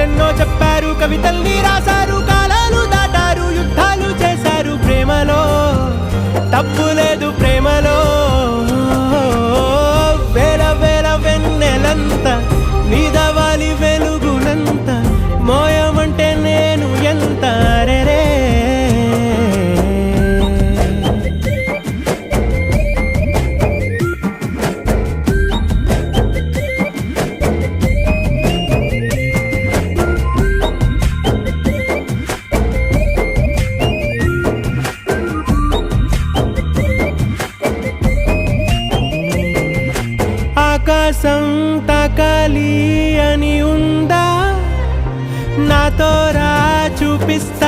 కథలెన్నో చెప్పారు, కవితల్ని రాశారు, కాలాలు దాటారు, యుద్ధాలు చేశారు. ప్రేమలో తప్పు లేదు, ప్రేమలో వేల వేల వెన్నెలంత నీదవాలి వెలుగునంత మోయమంటే నేను ఎంత రే. ఆకాశం తాకాలి అని ఉందా, నాతో రా చూపిస్తా.